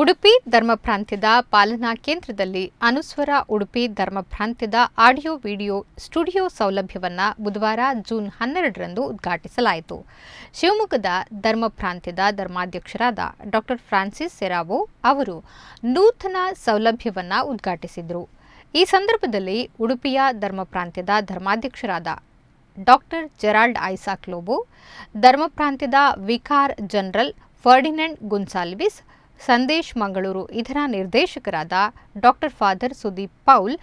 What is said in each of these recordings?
ಉಡುಪಿ ಧರ್ಮ ಪ್ರಾಂತ್ಯದ ಪಾಲನಾ ಕೇಂದ್ರದಲ್ಲಿ ಅನುಸ್ವರ ಉಡುಪಿ ಧರ್ಮ ಪ್ರಾಂತ್ಯದ ಆಡಿಯೋ ವಿಡಿಯೋ ಸ್ಟುಡಿಯೋ ಸೌಲಭ್ಯವನ್ನು ಬುಧವಾರ ಜೂನ್ 12ರಂದು ಉದ್ಘಾಟಿಸಲಾಯಿತು. ಶಿವಮೊಗ್ಗದ ಧರ್ಮ ಪ್ರಾಂತ್ಯದ ಧರ್ಮಾಧ್ಯಕ್ಷರಾದ ಡಾ ಫ್ರಾನ್ಸಿಸ್ ಸೆರಾವೋ ಅವರು ನೂತನ ಸೌಲಭ್ಯವನ್ನು ಉದ್ಘಾಟಿಸಿದರು. ಈ ಸಂದರ್ಭದಲ್ಲಿ ಉಡುಪಿಯ ಧರ್ಮ ಪ್ರಾಂತ್ಯದ ಧರ್ಮಾಧ್ಯಕ್ಷರಾದ ಡಾ ಜೆರಾಲ್ಡ್ ಐಸಾಕ್ ಲೋಬೋ, ಧರ್ಮ ಪ್ರಾಂತ್ಯದ vicar general Ferdinand Gonsalves, Sandesh Mangaluru ಇದರ ನಿರ್ದೇಶಕರಾದ ಡಾ ಫಾದರ್ ಸುದೀಪ್ ಪೌಲ್,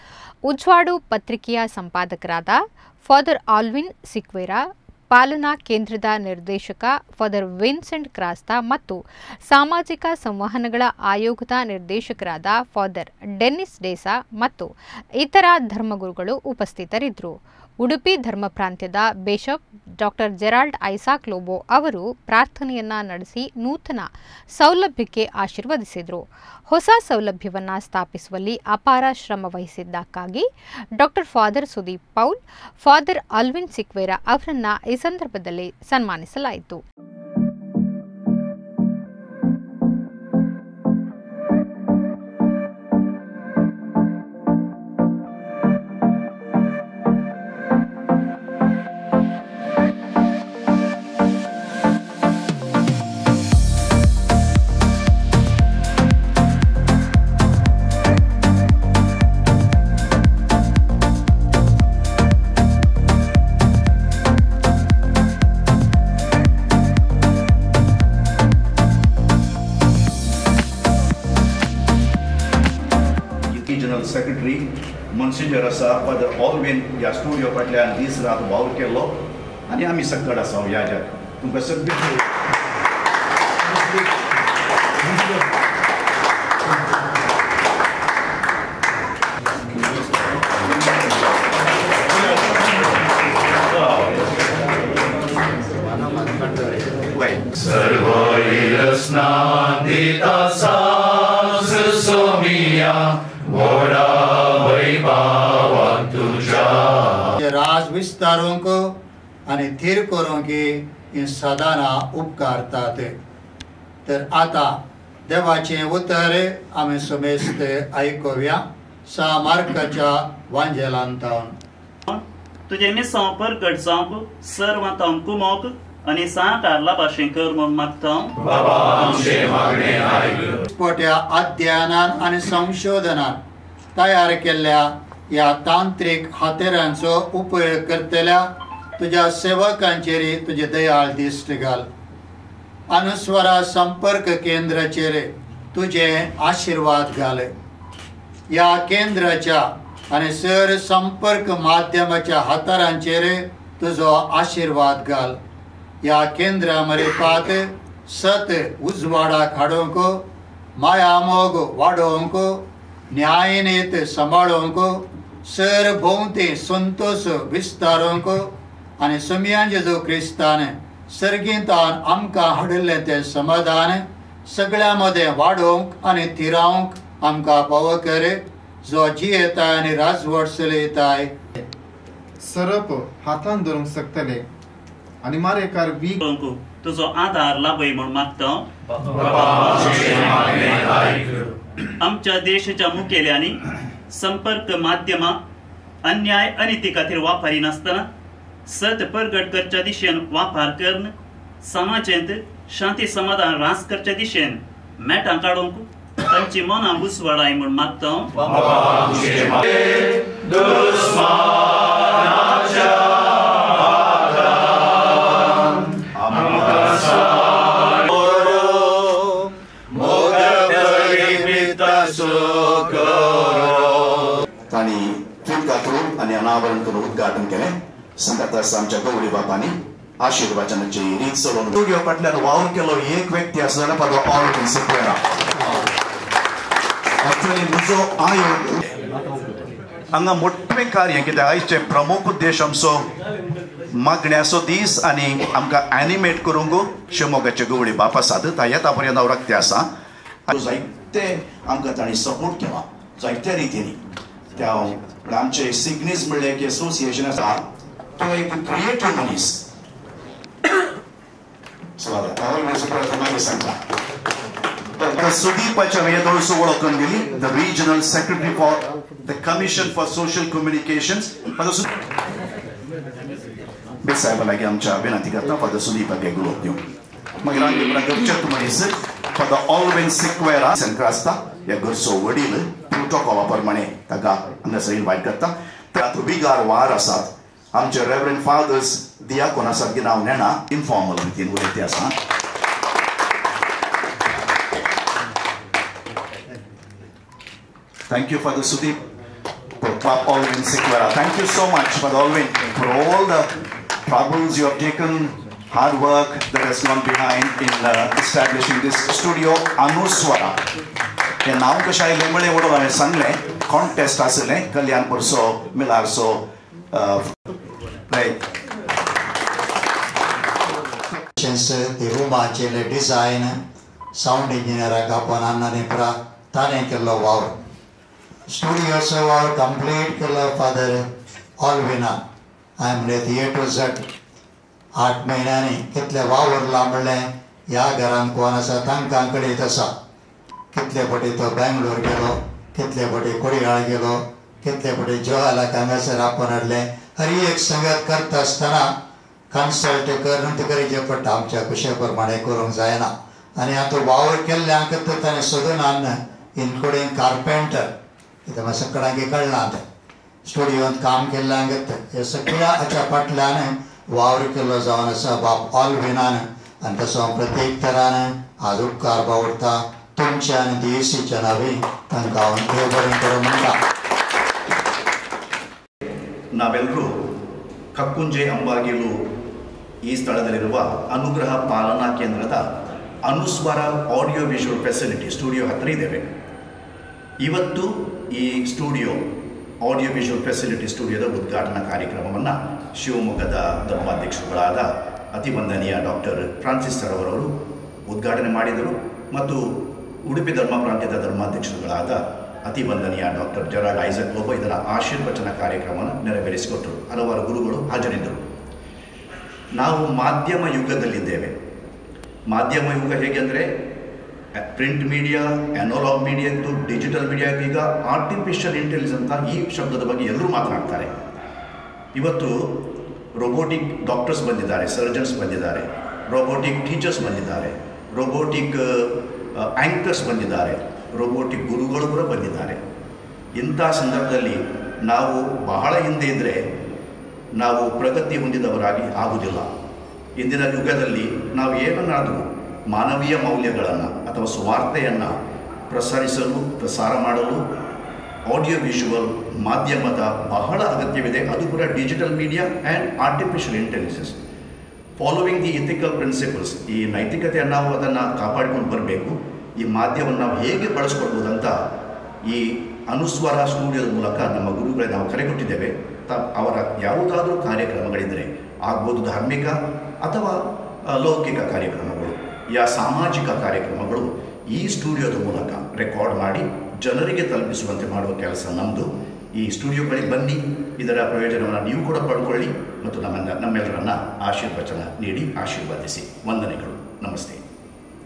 ಉಜ್ವಾಡು ಪತ್ರಿಕೆಯ ಸಂಪಾದಕರಾದ ಫಾದರ್ ಆಲ್ವಿನ್ ಸಿಕ್ವೇರಾ, ಪಾಲನಾ ಕೇಂದ್ರದ ನಿರ್ದೇಶಕ ಫಾದರ್ ವಿನ್ಸೆಂಟ್ ಕ್ರಾಸ್ತಾ ಮತ್ತು ಸಾಮಾಜಿಕ ಸಂವಹನಗಳ ಆಯೋಗದ ನಿರ್ದೇಶಕರಾದ ಫಾದರ್ ಡೆನ್ನಿಸ್ ಡೇಸಾ ಮತ್ತು ಇತರ ಧರ್ಮಗುರುಗಳು ಉಪಸ್ಥಿತರಿದ್ದರು. ಉಡುಪಿ ಧರ್ಮ ಪ್ರಾಂತ್ಯದ ಬಿಷಪ್ ಡಾ ಜೆರಾಲ್ಡ್ ಐಸಾಕ್ ಲೋಬೋ ಅವರು ಪ್ರಾರ್ಥನೆಯನ್ನ ನಡೆಸಿ ನೂತನ ಸೌಲಭ್ಯಕ್ಕೆ ಆಶೀರ್ವದಿಸಿದರು. ಹೊಸ ಸೌಲಭ್ಯವನ್ನು ಸ್ಥಾಪಿಸುವಲ್ಲಿ ಅಪಾರ ಶ್ರಮ ವಹಿಸಿದ್ದಕ್ಕಾಗಿ ಡಾ father Sudeep Paul, father Alvin Sequeira ಅವರನ್ನ ಈ ಸಂದರ್ಭದಲ್ಲಿ ಸನ್ಮಾನಿಸಲಾಯಿತು. General Secretary Monsignor असा Father Alvin या स्टुडिओ फाटल्यान दीस रात वावर केल्लो आनी आमी सगळे आसा ह्या जाग तुमकां सगळे राज विस्तारों को आणि थीर करों की इन सदाना उपकारतात. तर आता देवाचे उतर आम्ही समेस्त ऐकूया सामार्काच्या वांजेलांतान. तुझे मिसां परगट जावंक सर्वांतां कुमोक आणि साकारला भाशेंकर म्हूण मागता. बाबा आमचे मागणे आयक. पोट्या अध्ययनान आणि संशोधनान तयार केल्ल्या या तांत्रिक हातेरांचो उपयोग करतल्या तुझ्या सेवकांचेर तुझे दयाळ दिश्ट घाल. अनुस्वरा संपर्क केंद्राचेर तुझे आशीर्वाद घाल. या केंद्राच्या आणि सर संपर्क माध्यमाच्या हातारांचेर तुझो आशीर्वाद घाल. या केंद्रा मरेपात सत उजवाडाक हाडोवंक, माया मोग वाडोवंक, न्यायनीत सांबाळोवंक, सर भोवती संतोष विस्तारोवंक आनी समियान जेजू क्रिस्तान सर्गींतान आमकां हाडिल्लें तें समाधान सगळ्या मदें वाडोवंक आनी थिरावंक आमकां फावो कर, जो जियेताय आनी राजवट चलयताय. सरप हातान धरूंक शकतले आनी मारेकार वीक तुजो आधार लाभय म्हूण मागता. आमच्या देशाच्या मुखेल्यांनी संपर्क माध्यमां अन्याय अनिती खातीर वापरी नासतना सत परगट करच्या दिशेन वापर करून समाजांत शांती समाधान रास करच्या दिशेन मेटां काडूंक तांची मनां बुसवाडाय म्हूण मागता. आणि अनावरण करून उद्घाटन केलें. संघात आमच्या गवळी बापांनी आशीर्वादाची रीत सोडून स्टुडिओ फाटल्यान वावर केलो एक व्यक्ती आसा जाल्यार फादर ऑल्विन सिक्वेरा. एक्चुअली म्हजो आयोग हांगा मोठें कार्य कित्याक आयचे प्रमुख उद्देश आमचो मागण्याचो दीस आनी आमकां एनिमेट करूंक शिवमोगाचे गवळी बाप आसात. येता पर्यंत हांव रक्ते आसा. जायते आमकां तांणी सपोर्ट केला जायत्या रितीनी. त्या आमचे सिग्नीज म्हणले की असोसिएशन आसा तो एक क्रिएटिव्ह मनीस. सो आता मागे सांगता Sudeepacha Vayadolsu Olokandili, the Regional Secretary for the Commission for Social Communications. Besaiba lagi amcha benanti karta pada Sudeepacha Guloknyo. Magrangi berangkat tumanisik pada Alvin Sikwera Senkrasta ya gorso wadil protocol permane taga anda saya invite karta. Tatu bigar warasat amcha Reverend Fathers diakona sat ginau nena informal meeting uletiasa. Thank you for the Sudeep, for Alvin Sikwera. Thank you so much for Alvin for all the troubles you have taken, hard work that has gone behind in establishing this studio Anuswara. And now kashay lemale odo ame sangle contest asile Kalyanpur so Milar so right. The room achele design sound engineer akapan annane pra tane kello wow. Studio so our complete killer father Alvina. I am with A to Z. 8 महिन्याने कितले वावर लांबले या घरान कोण आसा तांकां कडेन तसा कितले पटी तो बेंगलोर गेलो कितले पटी कोडयाळ गेलो कितले पटी जोहाला कांगासर आपण हाडले हर एक संगत करता आसतना कन्सल्ट करून करचे पडटा आमच्या कुशे प्रमाणे करूंक जायना आनी आतां वावर केल्ल्यांक ताणें सोदून हाडन इन्क्लुडींग कार्पेंटर इथं मग सगळ्यांक कळना ते स्टुडियोंत काम केल्ल्यांक हे सगळ्या हाच्या फाटल्यान वावर केल्लो जावन आसा बाब ऑलविनान आनी तसो प्रत्येक तरान आज उपकार बावडटा तुमच्या आनी DSCच्या नांवी तांकां हांव देव बरें करूं म्हणटा. ನಾವೆಲ್ಲರೂ ಕಕ್ಕುಂಜೆ ಅಂಬಾಗಿಲು ಈ ಸ್ಥಳದಲ್ಲಿರುವ ಅನುಗ್ರಹ ಪಾಲನಾ ಕೇಂದ್ರದ ಅನುಸ್ವರ ಆಡಿಯೋ ವಿಜುವಲ್ ಫೆಸಿಲಿಟಿ ಸ್ಟುಡಿಯೋ ಹತ್ತಿರ ಇದ್ದೇವೆ. ಇವತ್ತು ಈ ಸ್ಟುಡಿಯೋ ಆಡಿಯೋ ವಿಜುವಲ್ ಫೆಸಿಲಿಟಿ ಸ್ಟುಡಿಯೋದ ಉದ್ಘಾಟನಾ ಕಾರ್ಯಕ್ರಮವನ್ನು ಶಿವಮೊಗ್ಗದ ಧರ್ಮಾಧ್ಯಕ್ಷರುಗಳಾದ ಅತಿವಂದನೀಯ ಡಾಕ್ಟರ್ ಫ್ರಾನ್ಸಿಸ್ ಸರ್ ಅವರವರು ಉದ್ಘಾಟನೆ ಮಾಡಿದರು ಮತ್ತು ಉಡುಪಿ ಧರ್ಮ ಪ್ರಾಂತ್ಯದ ಧರ್ಮಾಧ್ಯಕ್ಷರುಗಳಾದ ಅತಿವಂದನೀಯ ಡಾಕ್ಟರ್ ಜೆರಾಲ್ಡ್ ಐಸಕ್ ಲೋಬೋ ಇದರ ಆಶೀರ್ವಚನ ಕಾರ್ಯಕ್ರಮವನ್ನು ನೆರವೇರಿಸಿಕೊಟ್ಟರು. ಹಲವಾರು ಗುರುಗಳು ಹಾಜರಿದ್ದರು. ನಾವು ಮಾಧ್ಯಮ ಯುಗದಲ್ಲಿದ್ದೇವೆ. ಮಾಧ್ಯಮ ಯುಗ ಹೇಗೆ ಅಂದರೆ ಪ್ರಿಂಟ್ ಮೀಡಿಯಾ, ಅನಲಾಗ್ ಮೀಡಿಯಾ ಇತ್ತು, ಡಿಜಿಟಲ್ ಮೀಡಿಯಾ, ಈಗ ಆರ್ಟಿಫಿಷಿಯಲ್ ಇಂಟೆಲಿಜೆನ್ಸ್ ಅಂತ ಈ ಶಬ್ದದ ಬಗ್ಗೆ ಎಲ್ಲರೂ ಮಾತನಾಡ್ತಾರೆ. ಇವತ್ತು ರೋಬೋಟಿಕ್ ಡಾಕ್ಟರ್ಸ್ ಬಂದಿದ್ದಾರೆ, ಸರ್ಜನ್ಸ್ ಬಂದಿದ್ದಾರೆ, ರೋಬೋಟಿಕ್ ಟೀಚರ್ಸ್ ಬಂದಿದ್ದಾರೆ, ರೋಬೋಟಿಕ್ ಆ್ಯಂಕರ್ಸ್ ಬಂದಿದ್ದಾರೆ, ರೋಬೋಟಿಕ್ ಗುರುಗಳು ಕೂಡ ಬಂದಿದ್ದಾರೆ. ಇಂಥ ಸಂದರ್ಭದಲ್ಲಿ ನಾವು ಬಹಳ ಹಿಂದೆ ಇದ್ದರೆ ನಾವು ಪ್ರಗತಿ ಹೊಂದಿದವರಾಗಿ ಆಗುವುದಿಲ್ಲ. ಇಂದಿನ ಯುಗದಲ್ಲಿ ನಾವು ಏನನ್ನಾದರೂ ಮಾನವೀಯ ಮೌಲ್ಯಗಳನ್ನು ಅಥವಾ ಸ್ವಾರ್ಥೆಯನ್ನು ಪ್ರಸಾರ ಮಾಡಲು ಆಡಿಯೋ ವಿಜುವಲ್ ಮಾಧ್ಯಮದ ಬಹಳ ಅಗತ್ಯವಿದೆ. ಅದು ಕೂಡ digital media and artificial intelligence following the ethical principles. ಈ ನೈತಿಕತೆಯನ್ನು ನಾವು ಅದನ್ನು ಕಾಪಾಡಿಕೊಂಡು ಬರಬೇಕು. ಈ ಮಾಧ್ಯಮವನ್ನು ನಾವು ಹೇಗೆ ಬಳಸ್ಕೊಳ್ಬೋದಂತ ಈ ಅನುಸ್ವರ ಸ್ಟುಡಿಯೋದ ಮೂಲಕ ನಮ್ಮ ಗುರುಗಳಿಗೆ ನಾವು ಕರೆ ಕೊಟ್ಟಿದ್ದೇವೆ. ಅವರ ಯಾವುದಾದ್ರೂ ಕಾರ್ಯಕ್ರಮಗಳಿದ್ದರೆ ಆಗ್ಬೋದು ಧಾರ್ಮಿಕ ಅಥವಾ ಲೌಕಿಕ ಕಾರ್ಯಕ್ರಮಗಳು ಯಾ ಸಾಮಾಜಿಕ ಕಾರ್ಯಕ್ರಮಗಳು ಈ ಸ್ಟುಡಿಯೋದ ಮೂಲಕ ರೆಕಾರ್ಡ್ ಮಾಡಿ ಜನರಿಗೆ ತಲುಪಿಸುವಂತೆ ಮಾಡುವ ಕೆಲಸ ನಮ್ಮದು. ಈ ಸ್ಟುಡಿಯೋಗಳಿಗೆ ಬನ್ನಿ, ಇದರ ಪ್ರಯೋಜನವನ್ನು ನೀವು ಕೂಡ ಪಡ್ಕೊಳ್ಳಿ ಮತ್ತು ನಮ್ಮೆಲ್ಲರನ್ನ ಆಶೀರ್ವಚನ ನೀಡಿ ಆಶೀರ್ವದಿಸಿ. ವಂದನೆಗಳು. ನಮಸ್ತೆ.